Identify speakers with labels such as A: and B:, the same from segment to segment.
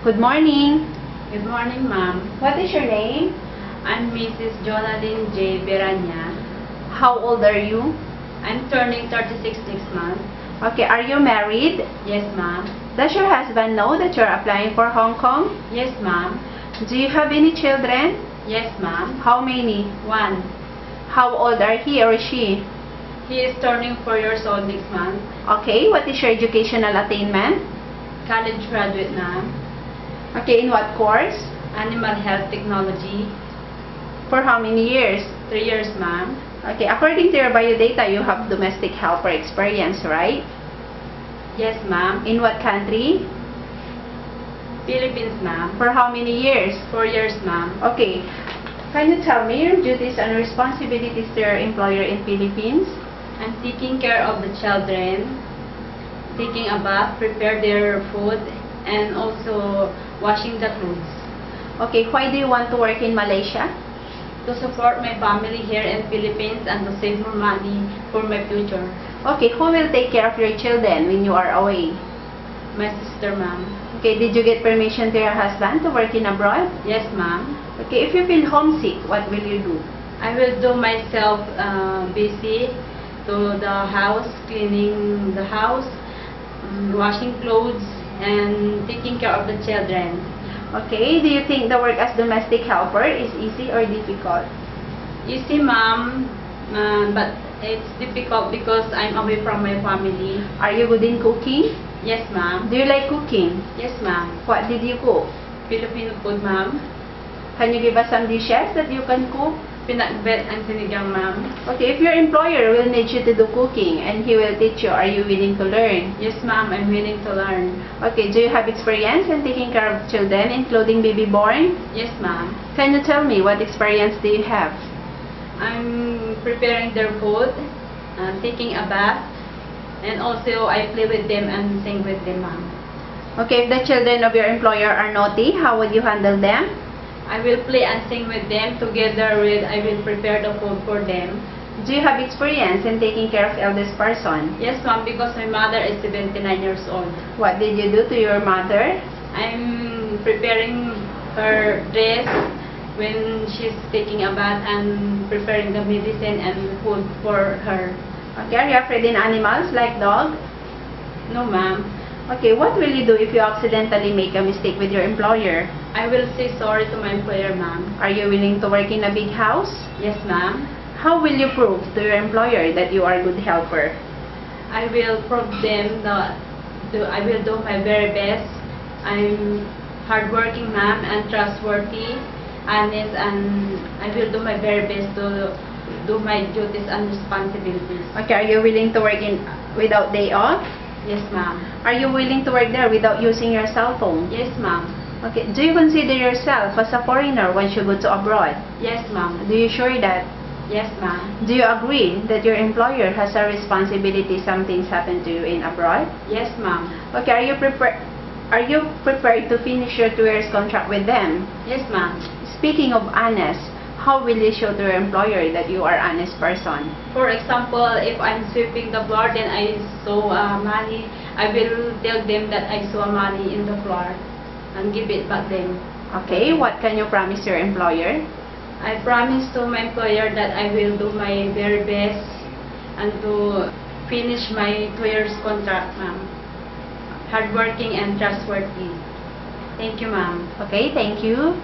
A: Good morning.
B: Good morning, ma'am.
A: What is your name?
B: I'm Mrs. Jonalyn J. Beranya.
A: How old are you?
B: I'm turning 36 next month.
A: Okay, are you married?
B: Yes, ma'am.
A: Does your husband know that you're applying for Hong Kong?
B: Yes, ma'am.
A: Do you have any children?
B: Yes, ma'am.
A: How many?
B: 1.
A: How old are he or she?
B: He is turning 4 years old next month.
A: Okay, what is your educational attainment?
B: College graduate, ma'am.
A: Okay, in what course?
B: Animal Health Technology.
A: For how many years?
B: 3 years, ma'am.
A: Okay, according to your biodata, you have domestic helper experience, right?
B: Yes, ma'am.
A: In what country?
B: Philippines, ma'am.
A: For how many years?
B: 4 years, ma'am.
A: Okay, can you tell me your duties and responsibilities to your employer in Philippines?
B: I'm taking care of the children, taking a bath, prepare their food, and also washing the clothes.
A: Okay, why do you want to work in Malaysia?
B: To support my family here in Philippines and to save more money for my future.
A: Okay, who will take care of your children when you are away?
B: My sister, ma'am.
A: Okay, did you get permission to your husband to work in abroad?
B: Yes, ma'am.
A: Okay, if you feel homesick, what will you do?
B: I will do myself busy to the house, cleaning the house, washing clothes, and taking care of the children.
A: Okay, do you think the work as domestic helper is easy or difficult?
B: You see, ma'am, but it's difficult because I'm away from my family.
A: Are you good in cooking?
B: Yes, ma'am.
A: Do you like cooking?
B: Yes, ma'am.
A: What did you cook?
B: Filipino food, ma'am.
A: Can you give us some dishes that you can cook?
B: Pinakbet and sinigang, ma'am.
A: Okay, if your employer will need you to do cooking and he will teach you, are you willing to learn?
B: Yes, ma'am. I'm willing to learn.
A: Okay, do you have experience in taking care of children, including baby born?
B: Yes, ma'am.
A: Can you tell me what experience do you have?
B: I'm preparing their food, taking a bath, and also I play with them and sing with them, ma'am.
A: Okay, if the children of your employer are naughty, how would you handle them?
B: I will play and sing with them together with I will prepare the food for them.
A: Do you have experience in taking care of eldest person?
B: Yes, ma'am, because my mother is 79 years old.
A: What did you do to your mother?
B: I'm preparing her dress when she's taking a bath and preparing the medicine and food for her.
A: Okay, are you afraid in animals like dog?
B: No, ma'am.
A: Okay, what will you do if you accidentally make a mistake with your employer?
B: I will say sorry to my employer, ma'am.
A: Are you willing to work in a big house?
B: Yes, ma'am.
A: How will you prove to your employer that you are a good helper?
B: I will prove them that I will do my very best. I'm hardworking, ma'am, and trustworthy, honest, and I will do my very best to do my duties and responsibilities.
A: Okay, are you willing to work without day off?
B: Yes, ma'am.
A: Are you willing to work there without using your cell phone?
B: Yes, ma'am.
A: Okay, do you consider yourself as a foreigner once you go to abroad?
B: Yes, ma'am.
A: Do you sure that?
B: Yes, ma'am.
A: Do you agree that your employer has a responsibility something's happened to you in abroad?
B: Yes, ma'am.
A: Okay, are you prepared to finish your 2 years contract with them?
B: Yes, ma'am.
A: Speaking of honest, how will you show to your employer that you are honest person?
B: For example, if I'm sweeping the floor, then I saw money, I will tell them that I saw money in the floor and give it back them.
A: Okay, what can you promise your employer?
B: I promise to my employer that I will do my very best and to finish my 2 years contract, ma'am. Hardworking and trustworthy. Thank you, ma'am.
A: Okay, thank you.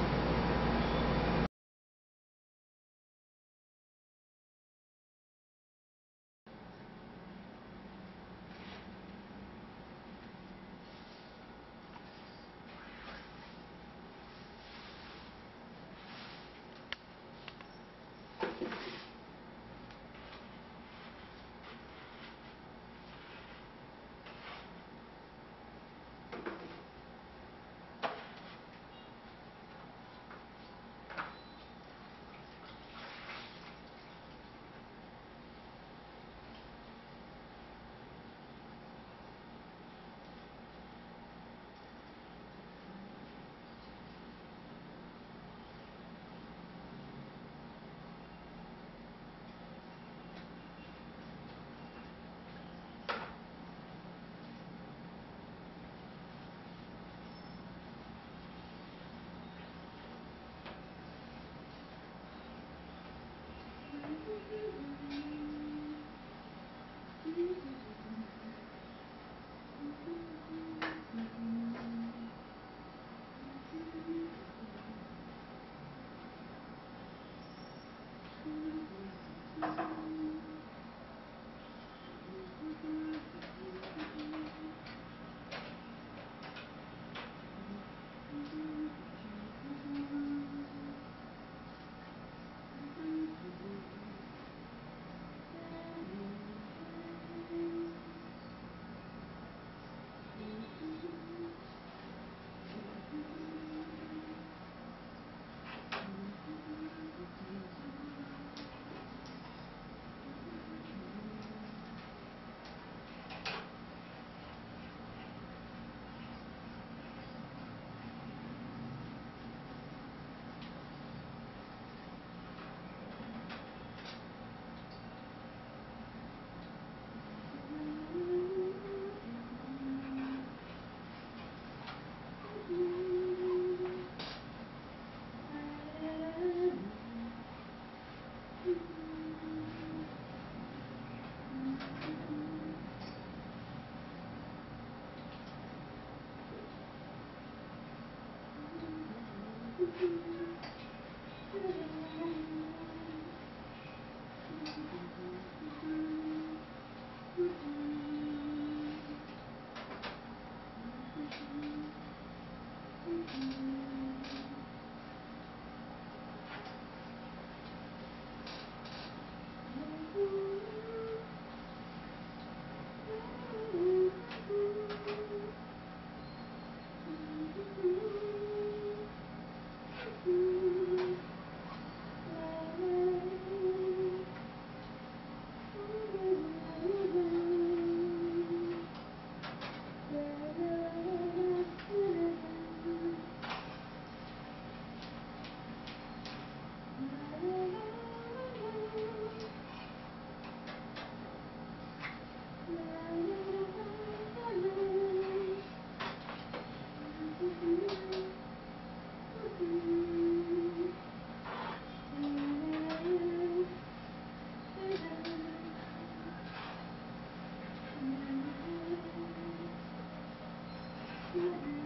A: Mm-hmm.